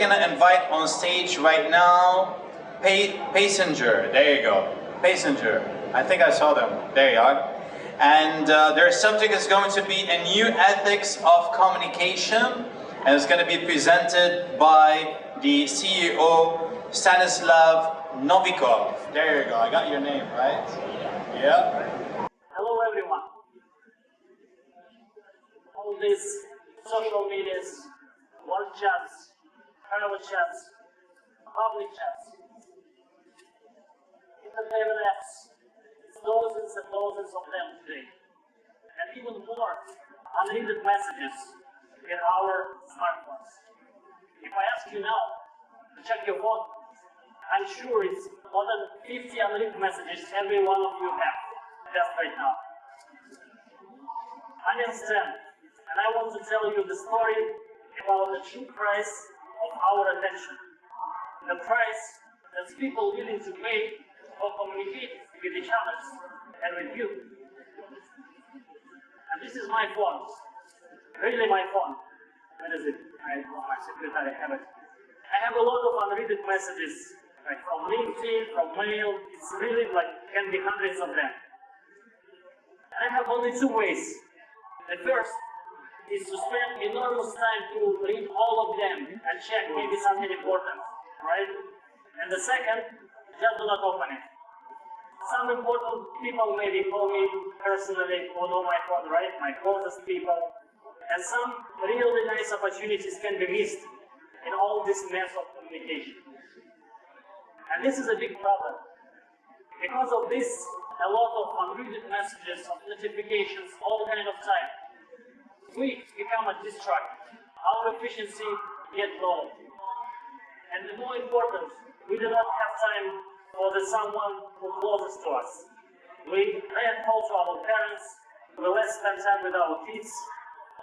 gonna invite on stage right now Paysenger. There you go. Paysenger. I think I saw them. There you are. And their subject is going to be a new ethics of communication, and it's going to be presented by the CEO Stanislav Novikov. There you go. I got your name right. Yeah. Hello, everyone. All these social medias, work chats, private chats, public chats, entertainment apps, dozens and dozens of them today, and even more unread messages in our smartphones. If I ask you now to check your phone, I'm sure it's more than 50 unread messages every one of you have just right now. I understand, and I want to tell you the story about the true price of our attention. The price that people willing to pay for communicating with each other and with you. And this is my phone. Really my phone. Where is it? My secretary have it. I have a lot of unread messages, like from LinkedIn, from mail. It's really like can be hundreds of them. I have only two ways. The first is to spend enormous time to read all of them and check maybe something important, right? And the second, just do not open it. Some important people maybe call me personally who know my phone, right? My closest people. And some really nice opportunities can be missed in all this mess of communication. And this is a big problem. Because of this, a lot of unread messages, of notifications, all kind of time, we become a distract. Our efficiency gets low. And the more important, we do not have time for the someone who closest to us. We rarely call to our parents, we less spend time with our kids,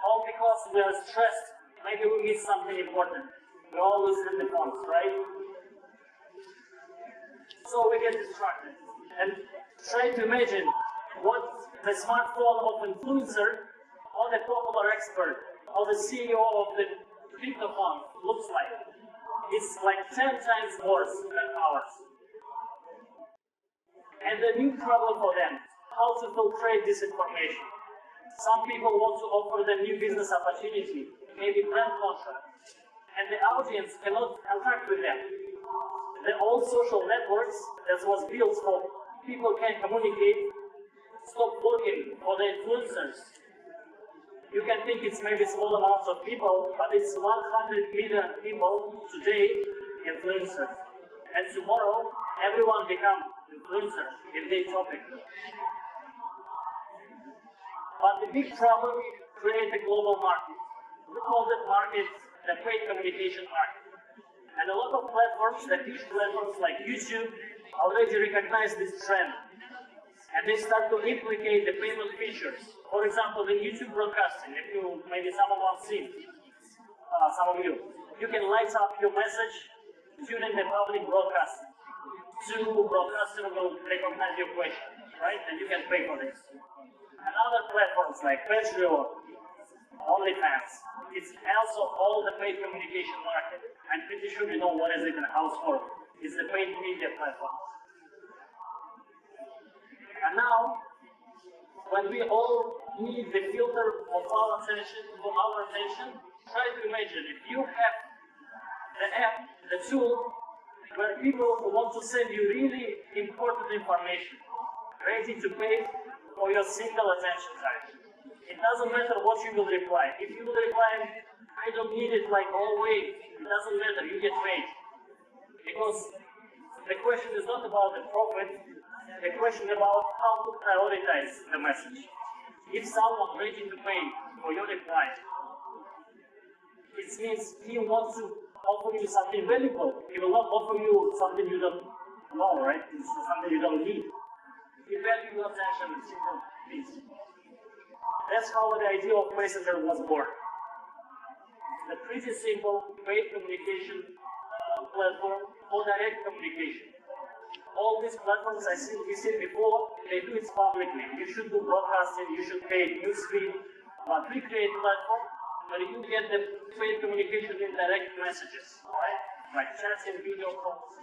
all because we are stressed. Maybe we miss something important. We always in the phones, right? So we get distracted. And try to imagine what the smartphone of influencer or the popular expert or the CEO of the cryptophone looks like. It's like 10 times worse than ours. And the new problem for them, how to filtrate this information. Some people want to offer them new business opportunity, maybe brand contract, and the audience cannot interact with them. The old social networks that was built for people can communicate stop working for the influencers. You can think it's maybe small amounts of people, but it's 100 million people today influencers. And tomorrow, everyone becomes influencer in their topic. But the big problem creates a global market. We call that market the paid communication market. And a lot of platforms, the huge platforms like YouTube, already recognize this trend. And they start to implicate the payment features. For example, in YouTube broadcasting, if you, maybe some of us see, some of you can light up your message during the public broadcast. Two broadcaster will recognize your question, right? And you can pay for this. And other platforms like Patreon, OnlyFans, it's also all the paid communication market. I'm pretty sure you know what is it in household. It's the paid media platforms. And now, when we all need the filter of our attention, try to imagine if you have the app, the tool, where people who want to send you really important information, ready to pay for your single attention time. It doesn't matter what you will reply. If you will reply, I don't need it like always, it doesn't matter, you get paid. Because the question is not about the profit, the question about how to prioritize the message. If someone ready to pay for your reply, it means he wants to offer you something valuable. He will not offer you something you don't know, right? It's something you don't need. He values your attention in simple things. That's how the idea of Paysenger was born. A pretty simple paid communication platform for direct communication. All these platforms we said before, they do it publicly. You should do broadcasting, you should pay newsfeed, but we create platform but you get the paid communication in direct messages, right? Like chatting, video calls.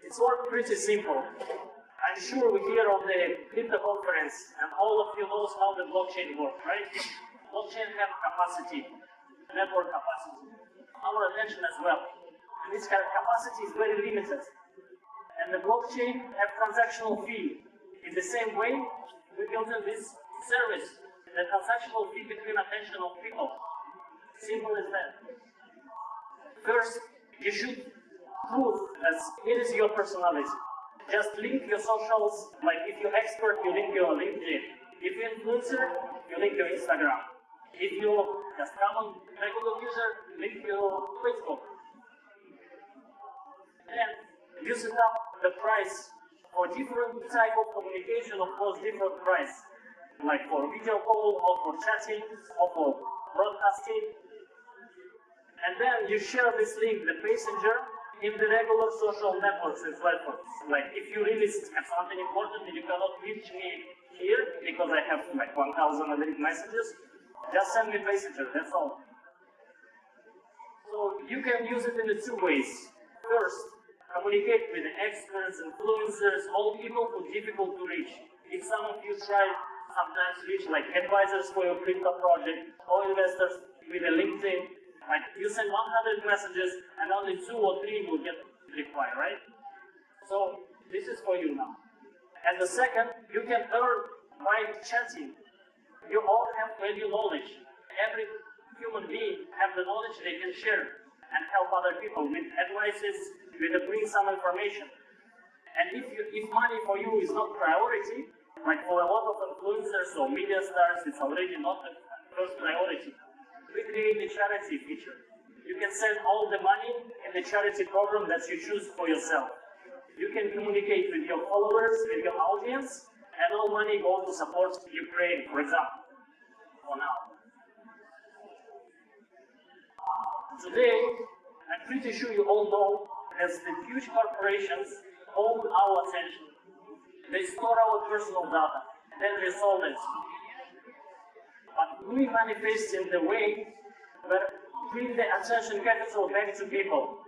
It's all pretty simple. I'm sure we hear on the crypto conference, and all of you knows how the blockchain works, right? Blockchain have capacity, network capacity, our attention as well. And this kind of capacity is very limited. And the blockchain have transactional fee. In the same way, we built in this service, the transactional fee between attention of people. Simple as that. First, you should prove that it is your personality. Just link your socials, like if you're expert, you link your LinkedIn. If you're influencer, you link your Instagram. If you're just common regular user, link your Facebook. And you set up the price for different type of communication, of course, different price. Like for video call, or for chatting, or for broadcasting. And then you share this link, the Paysenger, in the regular social networks and platforms. Like if you really have something important and you cannot reach me here because I have like 1,000 messages, just send me Paysenger, that's all. So you can use it in the two ways. First, communicate with the experts, influencers, all people who are difficult to reach. If some of you try sometimes reach like advisors for your crypto project or investors with a LinkedIn, like you send 100 messages and only 2 or 3 will get replied, right? So this is for you now. And the second, you can earn by chatting. You all have value knowledge. Every human being have the knowledge they can share and help other people with advices, with bring some information. And if money for you is not priority, like for a lot of influencers or media stars, it's already not the first priority. We create a charity feature. You can send all the money in the charity program that you choose for yourself. You can communicate with your followers, with your audience, and all money goes to support Ukraine, for example, for now. Today, I'm pretty sure you all know that the huge corporations own our attention. They store our personal data, then they sold it. But we manifest in the way where bring the attention capital back to people.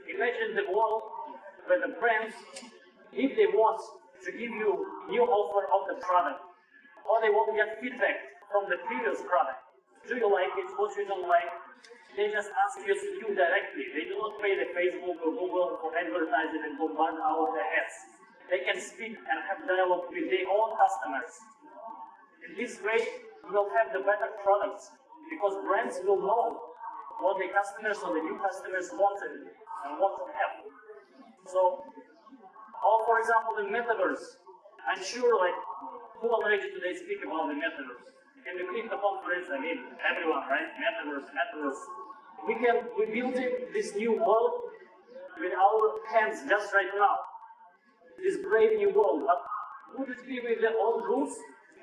Imagine the world where the brands, if they want to give you new offer of the product, or they want to get feedback from the previous product, do you like it, what you don't like, they just ask you directly. They do not pay the Facebook or Google for advertising and bombard our ads. They can speak and have dialogue with their own customers. In this way, we will have the better products because brands will know what the customers or the new customers wanted and want to have. So, or for example, the metaverse. I'm sure, like, who already today speak about the metaverse? In the crypto conference, I mean, everyone, right? Metaverse. We're building this new world with our hands just right now. This brave new world. But would it be with the old rules?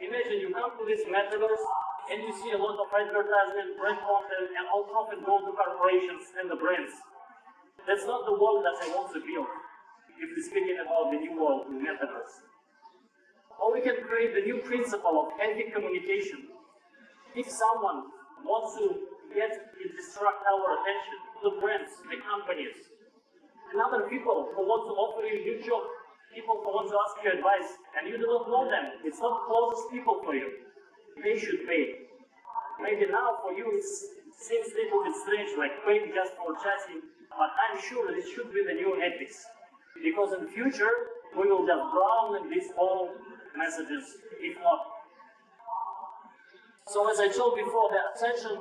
Imagine you come to this metaverse and you see a lot of advertisement, brand content, and all profit go to corporations and the brands. That's not the world that I want to build, if we're speaking about the new world, the metaverse. Or we can create the new principle of ethic communication. If someone wants to distract our attention, the brands, the companies, and other people who want to offer you a new job, people who want to ask you advice, and you do not know them, it's not closest people for you. They should pay. Maybe now for you it seems a little bit strange, like paying just for chatting, but I'm sure this should be the new ethics. Because in future, we will just drown in these old messages, if not. So as I told before, the attention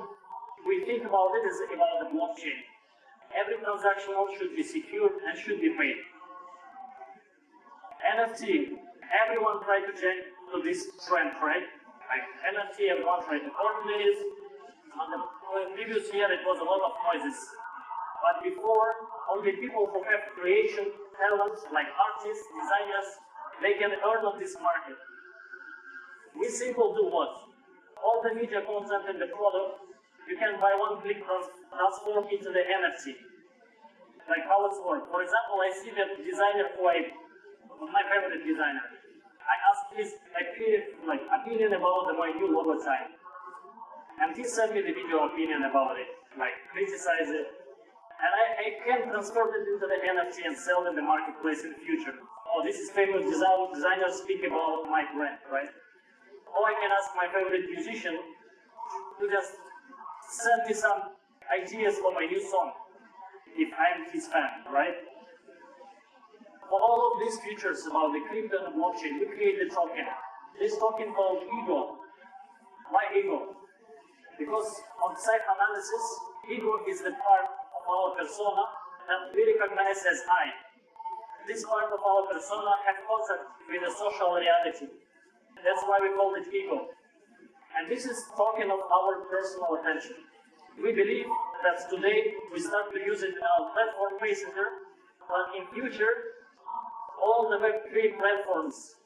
we think about it is about the blockchain. Every transaction should be secured and should be paid. NFT, everyone tried to change to this trend, right? Like NFT, everyone tried to coordinate it. On the previous year, it was a lot of noises. But before, only people who have creation, talents, like artists, designers, they can earn on this market. We simply do what? All the media content and the product, you can by one click transform into the NFT. Like how it's works. For example, I see that designer who my favorite designer. I asked his opinion about my new logo design. And he sent me the video opinion about it, like criticize it. And I can transfer it into the NFT and sell it in the marketplace in the future. Oh, this is famous designers speak about my brand, right? Or I can ask my favorite musician to just send me some ideas for my new song, if I'm his fan, right? For all of these features about the crypto and blockchain, we create a token. This token called Ego. Why Ego? Because on psychoanalysis, ego is the part of our persona that we recognize as I. This part of our persona has contact with the social reality. That's why we call it ego. And this is token of our personal attention. We believe that today we start to use it in our platform Paysenger, but in future, all the Web3 platforms,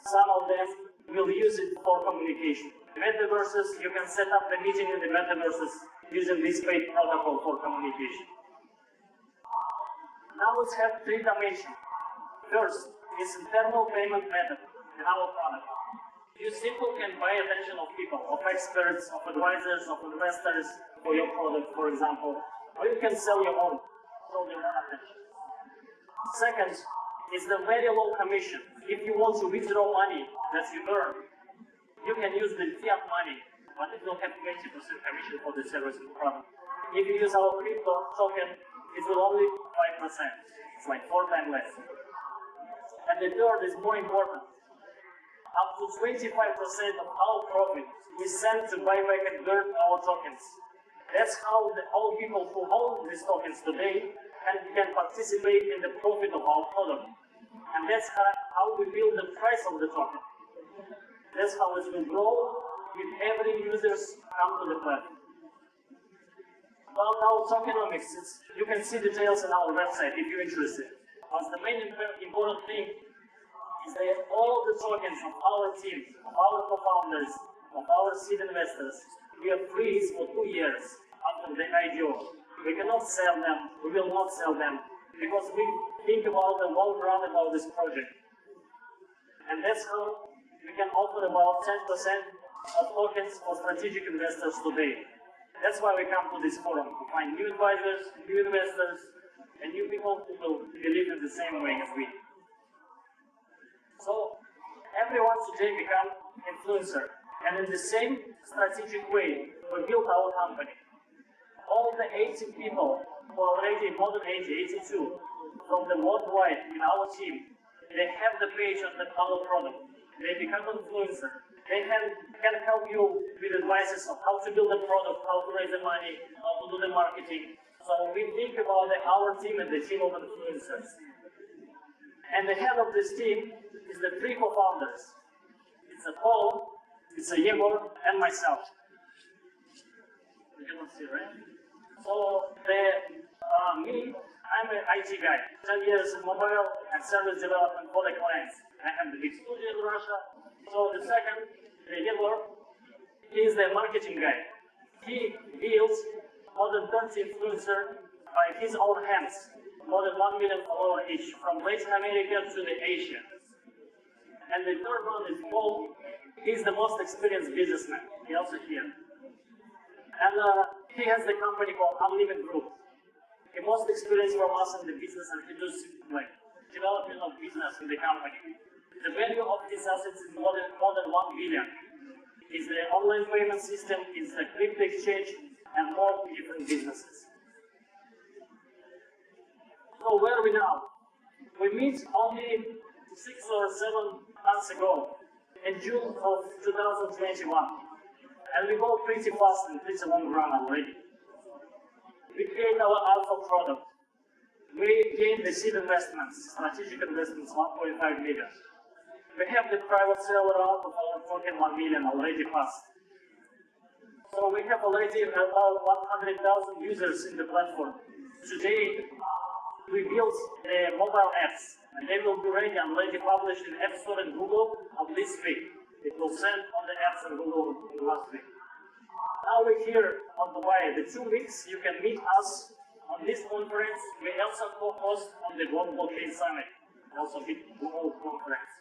some of them will use it for communication. Metaverses, you can set up the meeting in the metaverses using this paid protocol for communication. Now let's have three dimensions. First is internal payment method in our product. You simply can buy attention of people, of experts, of advisors, of investors for your product, for example, or you can sell your own attention. Second is the very low commission. If you want to withdraw money that you earn, you can use the fiat money, but it will have 20% commission for the service and product. If you use our crypto token, it will only 5%. It's like 4 times less. And the third is more important. Up to 25% of our profit we send to buy back and burn our tokens. That's how all people who own these tokens today can participate in the profit of our product. And that's how we build the price of the token. That's how it will grow with every users come to the platform. About our tokenomics, you can see details on our website if you're interested. But the main important thing is that all the tokens of our team, of our co-founders, of our seed investors, we are freeze for 2 years after the IDO. We cannot sell them, we will not sell them, because we think about the long run about this project. And that's how we can offer about 10% of tokens for strategic investors today. That's why we come to this forum, to find new advisors, new investors, and new people who will believe in the same way as we. So, everyone today become influencer. And in the same strategic way, we built our company. All the 80 people who are already more than 82 from the worldwide in our team, they have the page on our product. They become influencer. They can help you with advices of how to build a product, how to raise the money, how to do the marketing. So we think about our team and the team of influencers. And the head of this team is the 3 co-founders. It's a Paul, it's a Yegor, and myself. You cannot see, right? So me, I'm an IT guy. 10 years in mobile and service development for the clients. I have the big studio in Russia. So the second, the Yegor, he is the marketing guy. He builds more than 30 influencers by his own hands. More than 1 million followers each, from Latin America to the Asia. And the third one is Paul. He's the most experienced businessman. He also here. And he has the company called Unlimited Group. The most experienced from us in the business, and he does like development of business in the company. The value of his assets is more than 1 billion. It's the online payment system, it's the crypto exchange, and more different businesses. So where are we now? We meet only 6 or 7 months ago, in June of 2021. And we go pretty fast and pretty long run already. We create our alpha product. We gain the seed investments, strategic investments, 1.5 million. We have the private sale round of our token 1 million already passed. So we have already about 100,000 users in the platform. Today, we built the mobile apps, and they will be ready and already published in App Store and Google on this week. It will send on the apps and Google last week. Now we're here on the way. The 2 weeks you can meet us on this conference. We also co-host on the Global Blockchain Summit, also big global conference.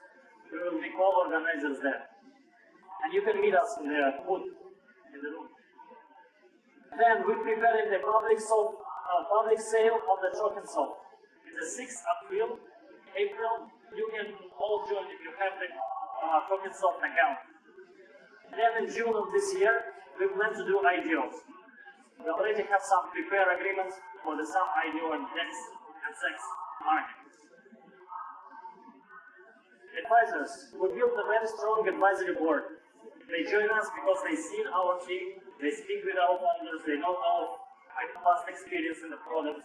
We will be co-organizers there. And you can meet us in the booth in the room. Then we prepared the public sale of the token soft. It's the 6th April. You can all join if you have the token soft account. Then in June of this year, we plan to do IDOs. We already have some prepared agreements for the some IDO and DEX and SEX market. Advisors, we built a very strong advisory board. They join us because they see our team, they speak with our founders, they know our past experience in the product.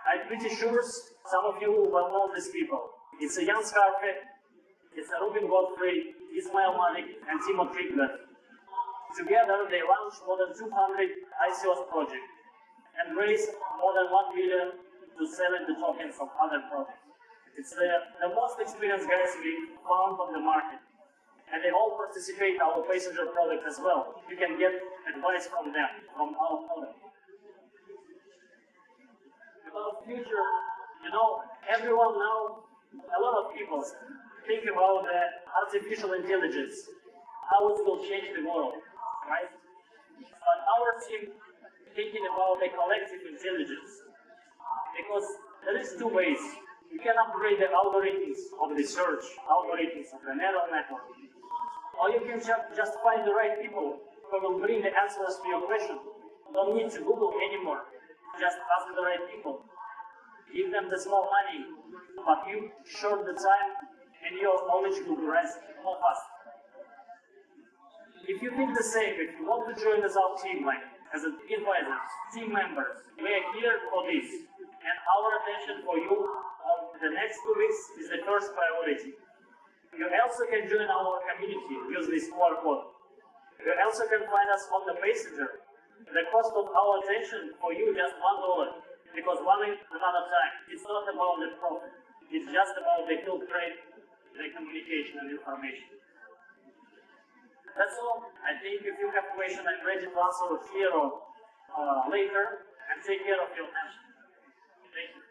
I'm pretty sure some of you will know these people. It's a Jan Scarfe, it's a Ruben Godfrey, Ismail Malik, and Timo Trigler. Together, they launched more than 200 ICOs projects and raised more than 1 million to sell the tokens of other projects. It's the most experienced guys we found on the market. And they all participate in our Paysenger product as well. You can get advice from them, from our product. About future, everyone now, a lot of people think about the artificial intelligence, how it will change the world, right? But our team thinking about the collective intelligence, because there is 2 ways. You can upgrade the algorithms of the search, algorithms of the neural network, or you can just find the right people who will bring the answers to your question. Don't need to Google anymore. Just ask the right people. Give them the small money, but you short the time and your knowledge will rise more fast. If you think the same, if you want to join us our team, like as an advisor, team members, we are here for this. And our attention for you on the next 2 weeks is the first priority. You also can join our community, use this QR code. You also can find us on the Paysenger. The cost of our attention for you is just $1, because one is another time. It's not about the profit. It's just about the filtrate, the communication and information. That's all. I think if you have questions, I'm ready to answer here or later, and take care of your attention. Thank you.